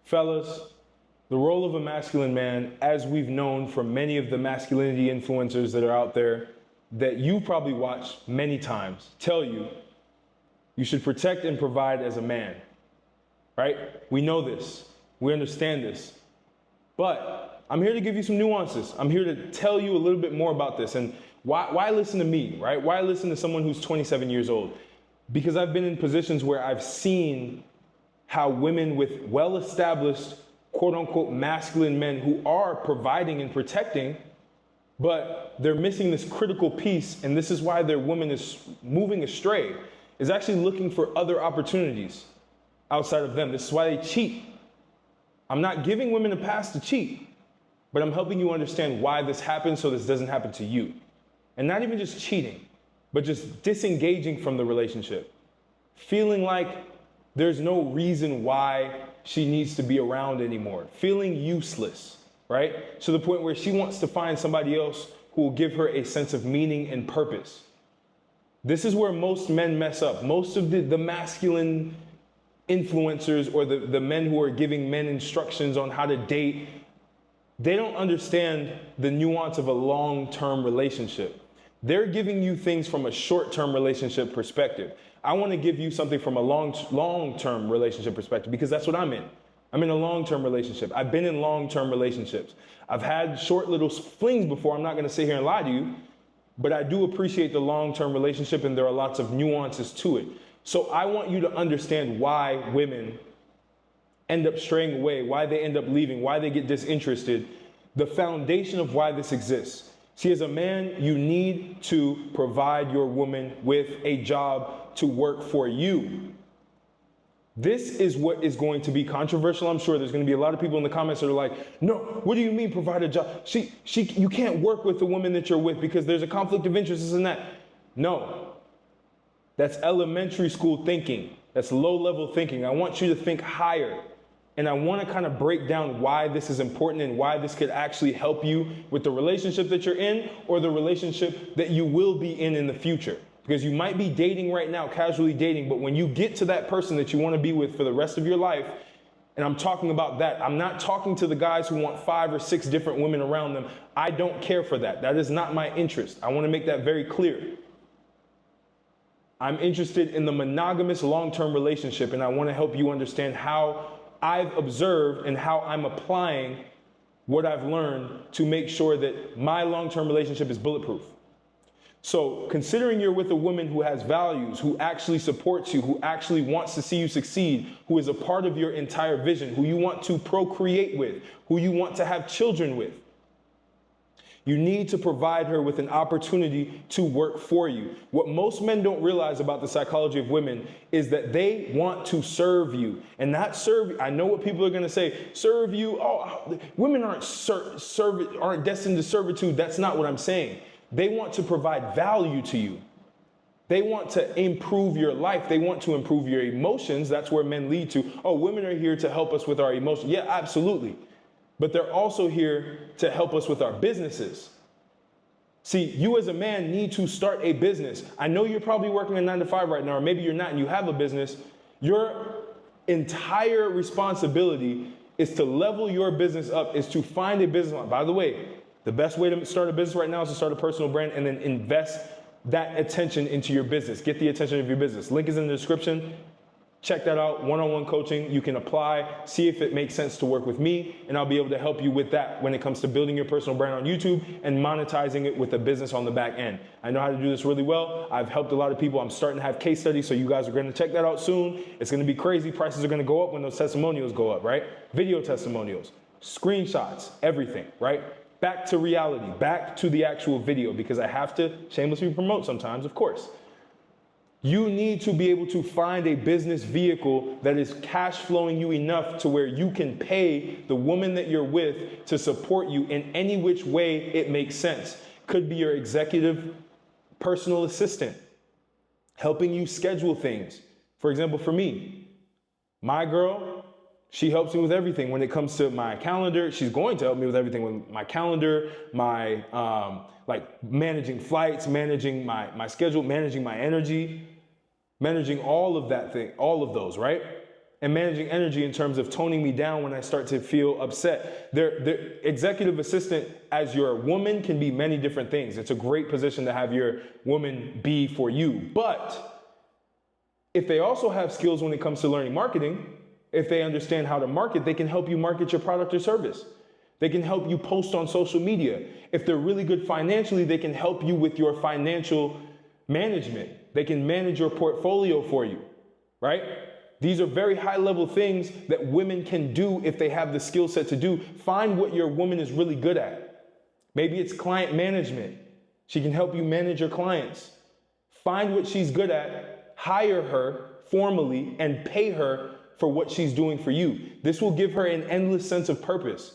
Fellas, the role of a masculine man, as we've known from many of the masculinity influencers that are out there, that you probably watched many times, tell you, you should protect and provide as a man, right? We know this, we understand this, but I'm here to give you some nuances. I'm here to tell you a little bit more about this. And why listen to me, right? Why listen to someone who's 27 years old? Because I've been in positions where I've seen how women with well-established, quote unquote, masculine men who are providing and protecting, but they're missing this critical piece, and this is why their woman is moving astray, is actually looking for other opportunities outside of them. This is why they cheat. I'm not giving women a pass to cheat, but I'm helping you understand why this happens so this doesn't happen to you. And not even just cheating, but just disengaging from the relationship. Feeling like there's no reason why she needs to be around anymore. Feeling useless, right? To the point where she wants to find somebody else who will give her a sense of meaning and purpose. This is where most men mess up. Most of the masculine influencers or the men who are giving men instructions on how to date, they don't understand the nuance of a long-term relationship. They're giving you things from a short-term relationship perspective. I want to give you something from a long-term relationship perspective because that's what I'm in. I'm in a long-term relationship. I've been in long-term relationships. I've had short little flings before. I'm not going to sit here and lie to you, but I do appreciate the long-term relationship, and there are lots of nuances to it. So I want you to understand why women end up straying away, why they end up leaving, why they get disinterested, the foundation of why this exists. See, as a man, you need to provide your woman with a job to work for you. This is what is going to be controversial. I'm sure there's going to be a lot of people in the comments that are like, no, what do you mean provide a job? You can't work with the woman that you're with because there's a conflict of interest, this and that. No, that's elementary school thinking. That's low level thinking. I want you to think higher. And I want to kind of break down why this is important and why this could actually help you with the relationship that you're in or the relationship that you will be in the future. Because you might be dating right now, casually dating, but when you get to that person that you want to be with for the rest of your life, and I'm talking about that, I'm not talking to the guys who want 5 or 6 different women around them. I don't care for that. That is not my interest. I want to make that very clear. I'm interested in the monogamous long-term relationship, and I want to help you understand how I've observed and how I'm applying what I've learned to make sure that my long-term relationship is bulletproof. So considering you're with a woman who has values, who actually supports you, who actually wants to see you succeed, who is a part of your entire vision, who you want to procreate with, who you want to have children with, you need to provide her with an opportunity to work for you. What most men don't realize about the psychology of women is that they want to serve you and not serve you. I know what people are going to say, serve you. Oh, women aren't destined to servitude. That's not what I'm saying. They want to provide value to you. They want to improve your life. They want to improve your emotions. That's where men lead to. Oh, women are here to help us with our emotions. Yeah, absolutely. But they're also here to help us with our businesses. See, you as a man need to start a business. I know you're probably working a 9 to 5 right now, or maybe you're not and you have a business. Your entire responsibility is to level your business up, is to find a business line. By the way, the best way to start a business right now is to start a personal brand and then invest that attention into your business. Get the attention of your business. Link is in the description. Check that out, one-on-one coaching. You can apply, see if it makes sense to work with me, and I'll be able to help you with that when it comes to building your personal brand on YouTube and monetizing it with a business on the back end. I know how to do this really well. I've helped a lot of people. I'm starting to have case studies, so you guys are going to check that out soon. It's going to be crazy. Prices are going to go up when those testimonials go up, right? Video testimonials, screenshots, everything, right? Back to reality, back to the actual video, because I have to shamelessly promote sometimes, of course. You need to be able to find a business vehicle that is cash flowing you enough to where you can pay the woman that you're with to support you in any which way it makes sense. Could be your executive personal assistant, helping you schedule things. For example, for me, my girl, she helps me with everything when it comes to my calendar. She's going to help me with everything with my calendar, my like managing flights, managing my schedule, managing my energy, managing all of that thing, all of those, right? and managing energy in terms of toning me down when I start to feel upset. Their executive assistant as your woman can be many different things. It's a great position to have your woman be for you. But if they also have skills when it comes to learning marketing, if they understand how to market, they can help you market your product or service. They can help you post on social media. If they're really good financially, they can help you with your financial management. They can manage your portfolio for you, right? These are very high level things that women can do if they have the skill set to do. Find what your woman is really good at. Maybe it's client management. She can help you manage your clients. Find what she's good at, hire her formally, and pay her for what she's doing for you. This will give her an endless sense of purpose.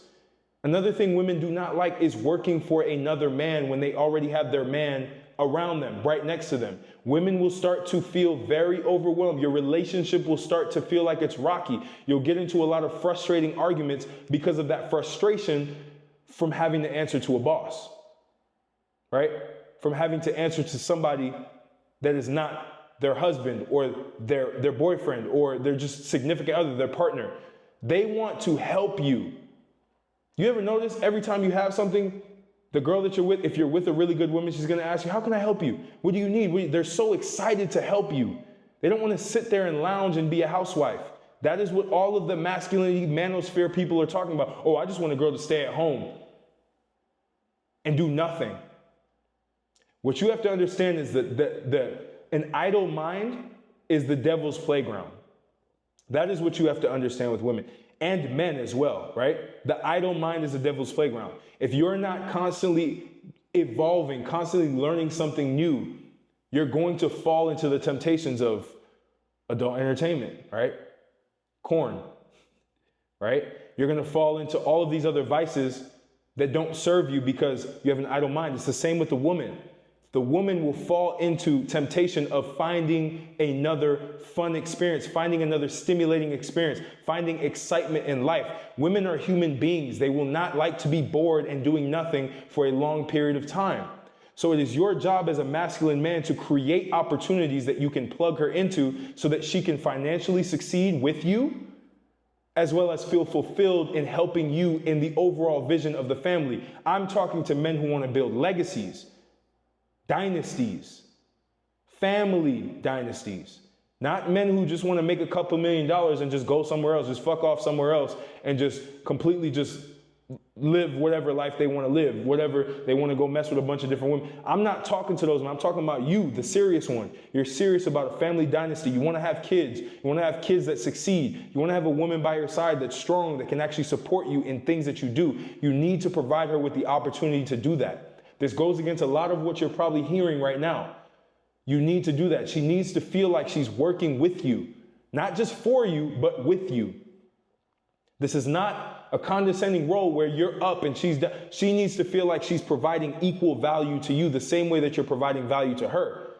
Another thing women do not like is working for another man when they already have their man around them, right next to them. Women will start to feel very overwhelmed. Your relationship will start to feel like it's rocky. You'll get into a lot of frustrating arguments because of that frustration from having to answer to a boss, right? From having to answer to somebody that is not their husband or their boyfriend or their just significant other, their partner. They want to help you. You ever notice every time you have something, the girl that you're with, if you're with a really good woman, she's gonna ask you, how can I help you? What do you need? They're so excited to help you. They don't wanna sit there and lounge and be a housewife. That is what all of the masculinity manosphere people are talking about. Oh, I just want a girl to stay at home and do nothing. What you have to understand is that an idle mind is the devil's playground. That is what you have to understand with women. And men as well, right? The idle mind is the devil's playground. If you're not constantly evolving, constantly learning something new, you're going to fall into the temptations of adult entertainment, right? Corn, right? You're going to fall into all of these other vices that don't serve you because you have an idle mind. It's the same with the woman. The woman will fall into temptation of finding another fun experience, finding another stimulating experience, finding excitement in life. Women are human beings. They will not like to be bored and doing nothing for a long period of time. So it is your job as a masculine man to create opportunities that you can plug her into so that she can financially succeed with you, as well as feel fulfilled in helping you in the overall vision of the family. I'm talking to men who want to build legacies, dynasties, family dynasties, not men who just want to make a couple $1 million and just go somewhere else, just fuck off somewhere else and just completely just live whatever life they want to live, whatever they want to go mess with a bunch of different women. I'm not talking to those men. I'm talking about you, the serious one. You're serious about a family dynasty. You want to have kids. You want to have kids that succeed. You want to have a woman by your side that's strong, that can actually support you in things that you do. You need to provide her with the opportunity to do that. This goes against a lot of what you're probably hearing right now. You need to do that. She needs to feel like she's working with you, not just for you, but with you. This is not a condescending role where you're up and she's down. She needs to feel like she's providing equal value to you the same way that you're providing value to her.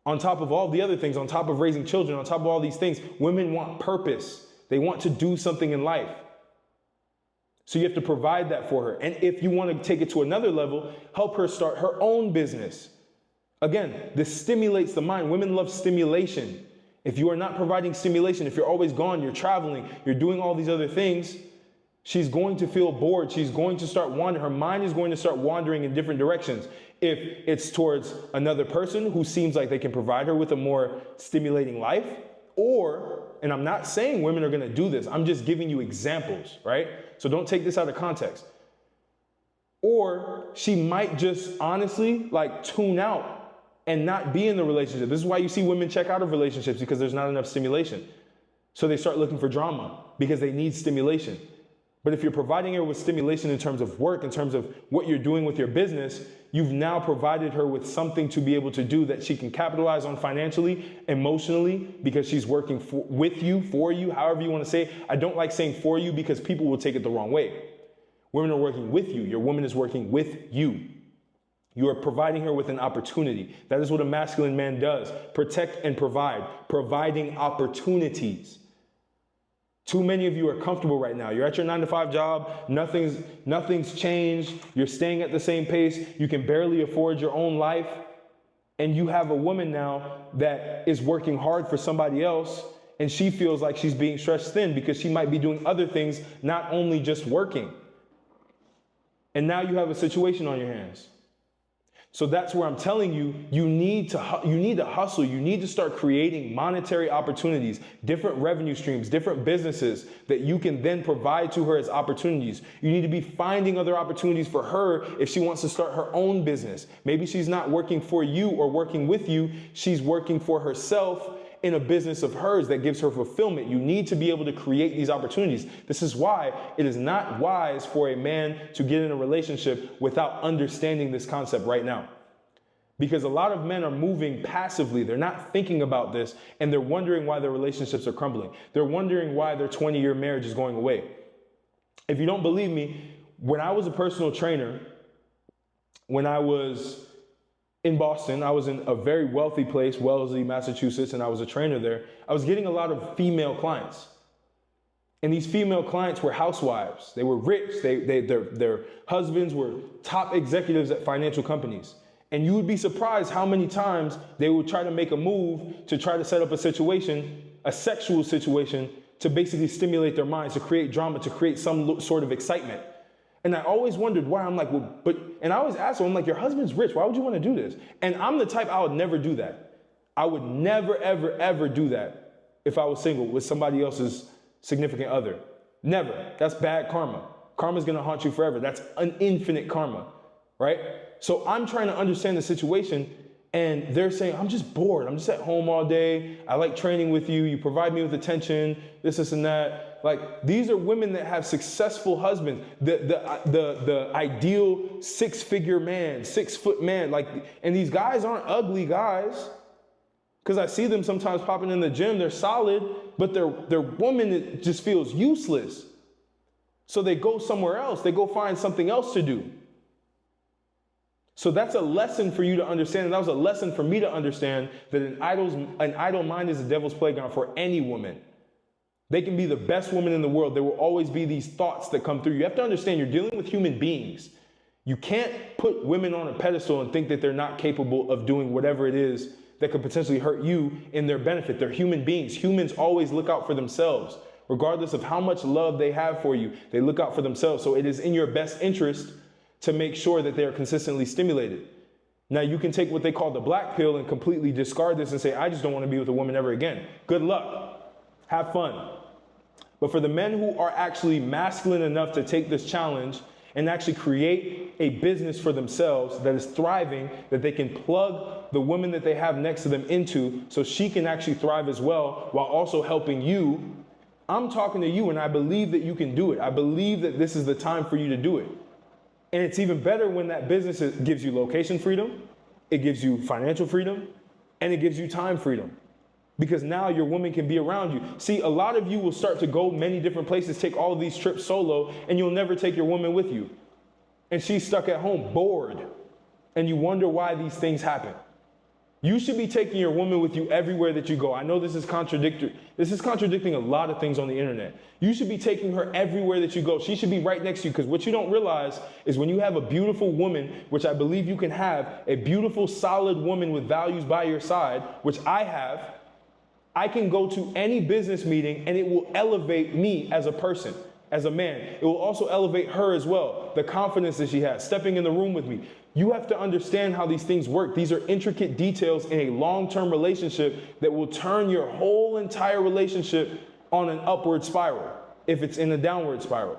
On top of all the other things, on top of raising children, on top of all these things, women want purpose. They want to do something in life. So you have to provide that for her. And if you want to take it to another level, help her start her own business. Again, this stimulates the mind. Women love stimulation. If you are not providing stimulation, if you're always gone, you're traveling, you're doing all these other things, she's going to feel bored. She's going to start wandering. Her mind is going to start wandering in different directions. If it's towards another person who seems like they can provide her with a more stimulating life, or, and I'm not saying women are going to do this, I'm just giving you examples, right? So don't take this out of context. Or she might just honestly like tune out and not be in the relationship. This is why you see women check out of relationships, because there's not enough stimulation. So they start looking for drama because they need stimulation. But if you're providing her with stimulation in terms of work, in terms of what you're doing with your business, you've now provided her with something to be able to do that she can capitalize on financially, emotionally, because she's working with you, for you, however you want to say it. I don't like saying for you because people will take it the wrong way. Women are working with you. Your woman is working with you. You are providing her with an opportunity. That is what a masculine man does. Protect and provide. Providing opportunities. Too many of you are comfortable right now. You're at your 9-to-5 job. Nothing's changed. You're staying at the same pace. You can barely afford your own life. And you have a woman now that is working hard for somebody else. And she feels like she's being stretched thin because she might be doing other things, not only just working. And now you have a situation on your hands. So that's where I'm telling you, you need to hustle. You need to start creating monetary opportunities, different revenue streams, different businesses that you can then provide to her as opportunities. You need to be finding other opportunities for her if she wants to start her own business. Maybe she's not working for you or working with you. She's working for herself in a business of hers that gives her fulfillment. You need to be able to create these opportunities. This is why it is not wise for a man to get in a relationship without understanding this concept right now. Because a lot of men are moving passively. They're not thinking about this, and they're wondering why their relationships are crumbling. They're wondering why their 20-year marriage is going away. If you don't believe me, when I was a personal trainer, when I was in Boston, I was in a very wealthy place, Wellesley, Massachusetts, and I was a trainer there. I was getting a lot of female clients. And these female clients were housewives. They were rich. Their husbands were top executives at financial companies. And you would be surprised how many times they would try to make a move to try to set up a situation, a sexual situation, to basically stimulate their minds, to create drama, to create some sort of excitement. And I always wondered why. I'm like, and I always asked them, I'm like, your husband's rich. Why would you want to do this? And I'm the type, I would never do that. I would never, ever, ever do that if I was single with somebody else's significant other. Never. That's bad karma. Karma's going to haunt you forever. That's an infinite karma, right? So I'm trying to understand the situation, and they're saying, I'm just bored. I'm just at home all day. I like training with you. You provide me with attention, this and that. Like, these are women that have successful husbands, the ideal 6-figure man, 6-foot man. Like, and these guys aren't ugly guys, because I see them sometimes popping in the gym. They're solid, but their woman, it just feels useless. So they go somewhere else. They go find something else to do. So that's a lesson for you to understand, and that was a lesson for me to understand, that an idle mind is the devil's playground for any woman. They can be the best woman in the world. There will always be these thoughts that come through. You have to understand you're dealing with human beings. You can't put women on a pedestal and think that they're not capable of doing whatever it is that could potentially hurt you in their benefit. They're human beings. Humans always look out for themselves. Regardless of how much love they have for you, they look out for themselves. So it is in your best interest to make sure that they are consistently stimulated. Now, you can take what they call the black pill and completely discard this and say, I just don't want to be with a woman ever again. Good luck. Have fun. But for the men who are actually masculine enough to take this challenge and actually create a business for themselves that is thriving, that they can plug the woman that they have next to them into so she can actually thrive as well while also helping you, I'm talking to you, and I believe that you can do it. I believe that this is the time for you to do it. And it's even better when that business gives you location freedom, it gives you financial freedom, and it gives you time freedom. Because now your woman can be around you. See, a lot of you will start to go many different places, take all of these trips solo, and you'll never take your woman with you. And she's stuck at home, bored. And you wonder why these things happen. You should be taking your woman with you everywhere that you go. I know this is contradictory. This is contradicting a lot of things on the internet. You should be taking her everywhere that you go. She should be right next to you, because what you don't realize is when you have a beautiful woman, which I believe you can have, a beautiful, solid woman with values by your side, which I have, I can go to any business meeting and it will elevate me as a person, as a man. It will also elevate her as well. The confidence that she has, stepping in the room with me. You have to understand how these things work. These are intricate details in a long-term relationship that will turn your whole entire relationship on an upward spiral if it's in a downward spiral.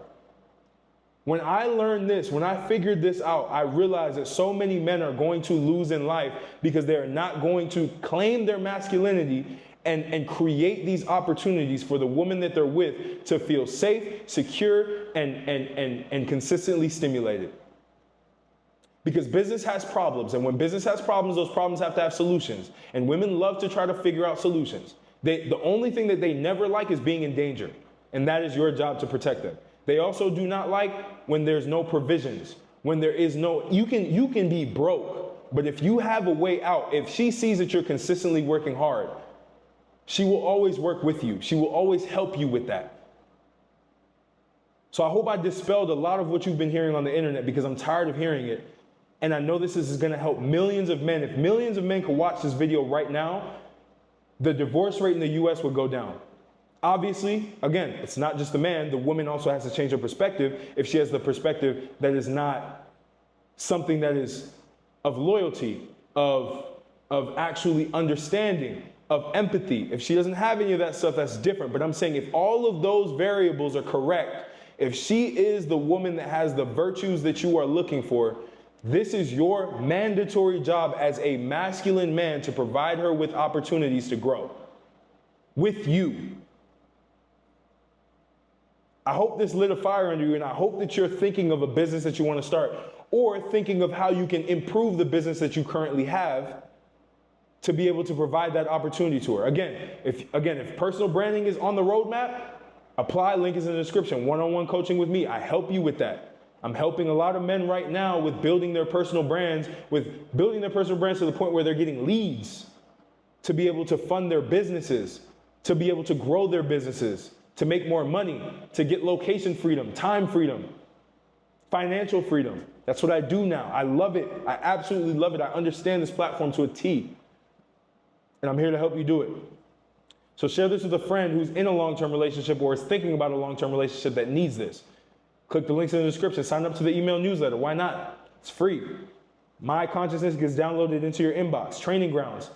When I learned this, when I figured this out, I realized that so many men are going to lose in life because they're not going to claim their masculinity and create these opportunities for the woman that they're with to feel safe, secure, and consistently stimulated. Because business has problems, and when business has problems, those problems have to have solutions. And women love to try to figure out solutions. The only thing that they never like is being in danger, and that is your job to protect them. They also do not like when there's no provisions, when there is no, you can be broke, but if you have a way out, if she sees that you're consistently working hard, she will always work with you. She will always help you with that. So I hope I dispelled a lot of what you've been hearing on the internet, because I'm tired of hearing it. And I know this is going to help millions of men. If millions of men could watch this video right now, the divorce rate in the US would go down. Obviously, again, it's not just the man. The woman also has to change her perspective if she has the perspective that is not something that is of loyalty, of actually understanding, of empathy. If she doesn't have any of that stuff, that's different. But I'm saying if all of those variables are correct, if she is the woman that has the virtues that you are looking for, this is your mandatory job as a masculine man to provide her with opportunities to grow with you. I hope this lit a fire under you, and I hope that you're thinking of a business that you want to start, or thinking of how you can improve the business that you currently have to be able to provide that opportunity to her. Again, if personal branding is on the roadmap, apply. Link is in the description. One-on-one coaching with me. I help you with that. I'm helping a lot of men right now with building their personal brands, to the point where they're getting leads to be able to fund their businesses, to be able to grow their businesses, to make more money, to get location freedom, time freedom, financial freedom. That's what I do now. I love it. I absolutely love it. I understand this platform to a T. And I'm here to help you do it. So share this with a friend who's in a long-term relationship or is thinking about a long-term relationship that needs this. Click the links in the description. Sign up to the email newsletter. Why not? It's free. My Consciousness gets downloaded into your inbox. Training Grounds.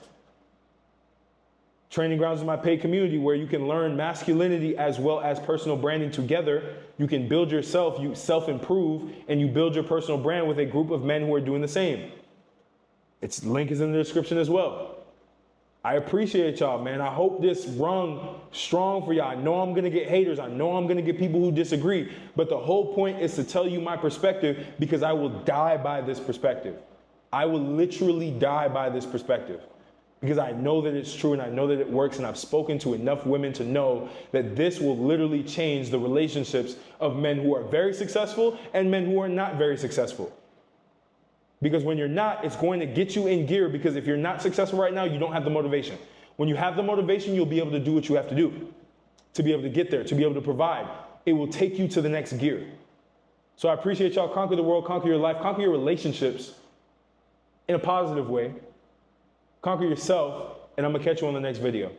Training Grounds is my paid community where you can learn masculinity as well as personal branding together. You can build yourself, you self-improve, and you build your personal brand with a group of men who are doing the same. Its link is in the description as well. I appreciate y'all, man. I hope this rung strong for y'all. I know I'm going to get haters. I know I'm going to get people who disagree. But the whole point is to tell you my perspective because I will die by this perspective. I will literally die by this perspective because I know that it's true and I know that it works. And I've spoken to enough women to know that this will literally change the relationships of men who are very successful and men who are not very successful. Because when you're not, it's going to get you in gear because if you're not successful right now, you don't have the motivation. When you have the motivation, you'll be able to do what you have to do to be able to get there, to be able to provide. It will take you to the next gear. So I appreciate y'all. Conquer the world, conquer your life, conquer your relationships in a positive way. Conquer yourself, and I'm going to catch you on the next video.